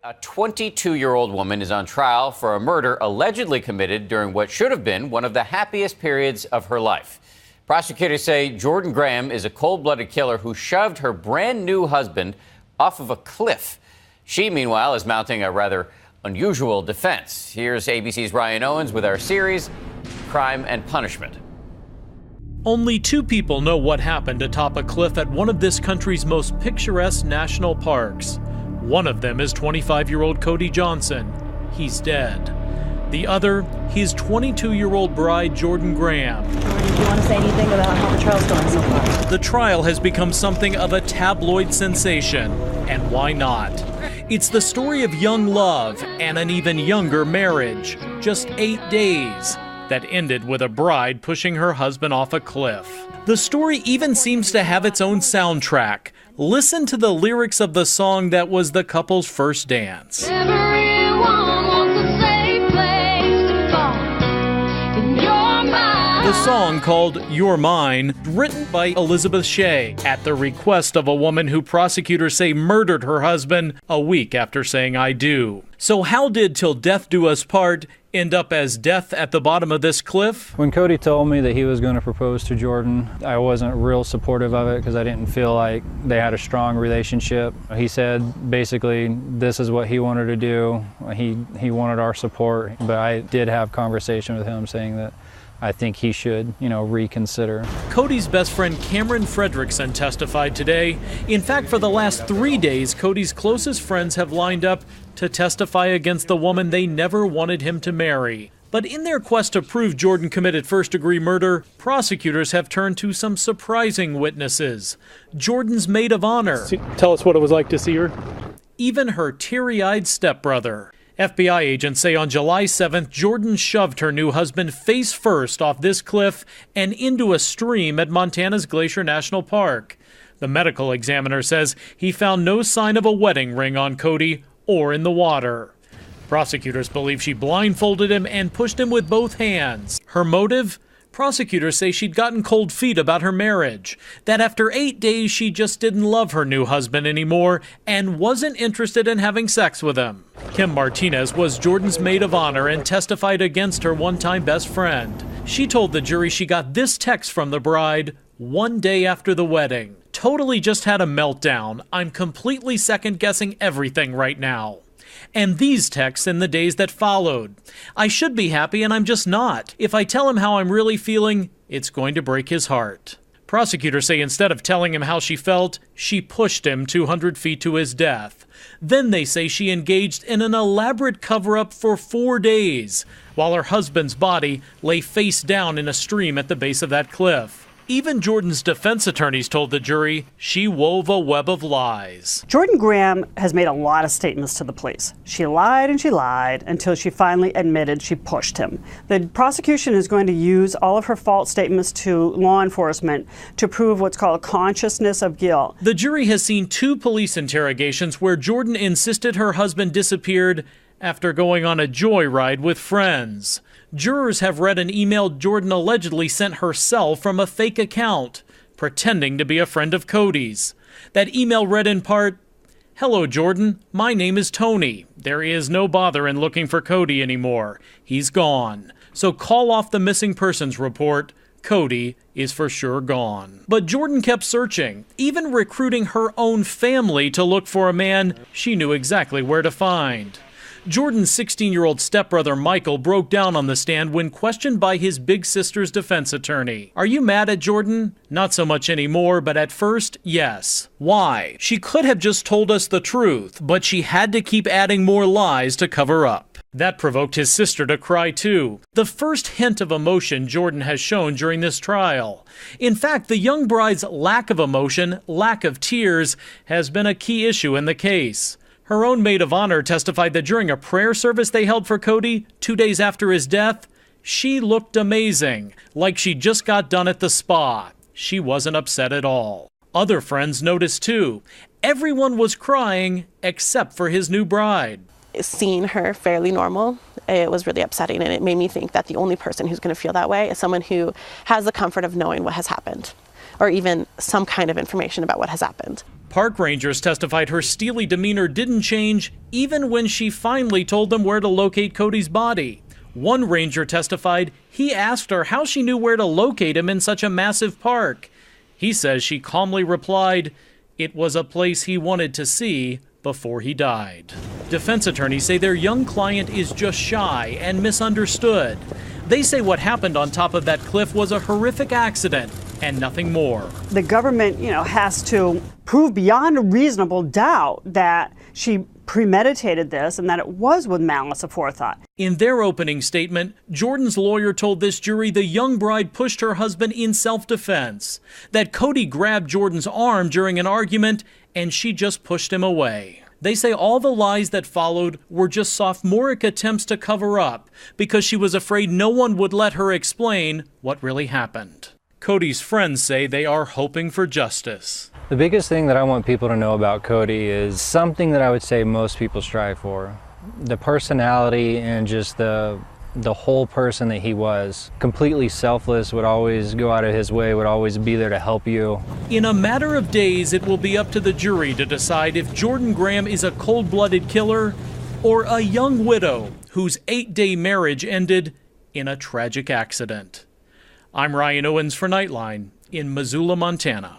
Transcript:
A 22-year-old woman is on trial for a murder allegedly committed during what should have been one of the happiest periods of her life. Prosecutors say Jordan Graham is a cold-blooded killer who shoved her brand new husband off of a cliff. She, meanwhile, is mounting a rather unusual defense. Here's ABC's Ryan Owens with our series, Crime and Punishment. Only two people know what happened atop a cliff at one of this country's most picturesque national parks. One of them is 25-year-old Cody Johnson. He's dead. The other, his 22-year-old bride, Jordan Graham. Do you want to say anything about how the trial's going so far? The trial has become something of a tabloid sensation, and why not? It's the story of young love and an even younger marriage, just 8 days, that ended with a bride pushing her husband off a cliff. The story even seems to have its own soundtrack. Listen to the lyrics of the song that was the couple's first dance. Everyone wants a safe place to fall in your mind. The song called You're Mine, written by Elizabeth Shea at the request of a woman who prosecutors say murdered her husband a week after saying I do. So how did Till Death Do Us Part end up as death at the bottom of this cliff? When Cody told me that he was going to propose to Jordan, I wasn't real supportive of it because I didn't feel like they had a strong relationship. He said basically this is what he wanted to do. He wanted our support, but I did have conversation with him saying that I think he should, reconsider. Cody's best friend Cameron Fredrickson testified today. In fact, for the last 3 days, Cody's closest friends have lined up to testify against the woman they never wanted him to marry. But in their quest to prove Jordan committed first-degree murder, prosecutors have turned to some surprising witnesses. Jordan's maid of honor. Tell us what it was like to see her. Even her teary-eyed stepbrother. FBI agents say on July 7th, Jordan shoved her new husband face first off this cliff and into a stream at Montana's Glacier National Park. The medical examiner says he found no sign of a wedding ring on Cody or in the water. Prosecutors believe she blindfolded him and pushed him with both hands. Her motive? Prosecutors say she'd gotten cold feet about her marriage, that after 8 days she just didn't love her new husband anymore and wasn't interested in having sex with him. Kim Martinez was Jordan's maid of honor and testified against her one-time best friend. She told the jury she got this text from the bride 1 day after the wedding. Totally just had a meltdown. I'm completely second-guessing everything right now. And these texts in the days that followed. I should be happy and I'm just not. If I tell him how I'm really feeling, it's going to break his heart. Prosecutors say instead of telling him how she felt, she pushed him 200 feet to his death. Then they say she engaged in an elaborate cover-up for 4 days, while her husband's body lay face down in a stream at the base of that cliff. Even Jordan's defense attorneys told the jury she wove a web of lies. Jordan Graham has made a lot of statements to the police. She lied and she lied until she finally admitted she pushed him. The prosecution is going to use all of her false statements to law enforcement to prove what's called consciousness of guilt. The jury has seen 2 police interrogations where Jordan insisted her husband disappeared after going on a joyride with friends. Jurors have read an email Jordan allegedly sent herself from a fake account, pretending to be a friend of Cody's. That email read in part, "Hello, Jordan. My name is Tony. There is no bother in looking for Cody anymore. He's gone. So call off the missing persons report. Cody is for sure gone." But Jordan kept searching, even recruiting her own family to look for a man she knew exactly where to find. Jordan's 16-year-old stepbrother Michael broke down on the stand when questioned by his big sister's defense attorney. "Are you mad at Jordan?" "Not so much anymore, but at first, yes." "Why?" "She could have just told us the truth, but she had to keep adding more lies to cover up." That provoked his sister to cry too. The first hint of emotion Jordan has shown during this trial. In fact, the young bride's lack of emotion, lack of tears, has been a key issue in the case. Her own maid of honor testified that during a prayer service they held for Cody 2 days after his death, she looked amazing, like she just got done at the spa. She wasn't upset at all. Other friends noticed too. Everyone was crying except for his new bride. Seeing her fairly normal, it was really upsetting, and it made me think that the only person who's going to feel that way is someone who has the comfort of knowing what has happened. or even some kind of information about what has happened. Park rangers testified her steely demeanor didn't change even when she finally told them where to locate Cody's body. One ranger testified he asked her how she knew where to locate him in such a massive park. He says she calmly replied, it was a place he wanted to see before he died. Defense attorneys say their young client is just shy and misunderstood. They say what happened on top of that cliff was a horrific accident and nothing more. The government, has to prove beyond a reasonable doubt that she premeditated this and that it was with malice aforethought. In their opening statement, Jordan's lawyer told this jury the young bride pushed her husband in self-defense, that Cody grabbed Jordan's arm during an argument and she just pushed him away. They say all the lies that followed were just sophomoric attempts to cover up because she was afraid no one would let her explain what really happened. Cody's friends say they are hoping for justice. The biggest thing that I want people to know about Cody is something that I would say most people strive for. The personality and just the whole person that he was. Completely selfless, would always go out of his way, would always be there to help you. In a matter of days, it will be up to the jury to decide if Jordan Graham is a cold-blooded killer or a young widow whose 8-day marriage ended in a tragic accident. I'm Ryan Owens for Nightline in Missoula, Montana.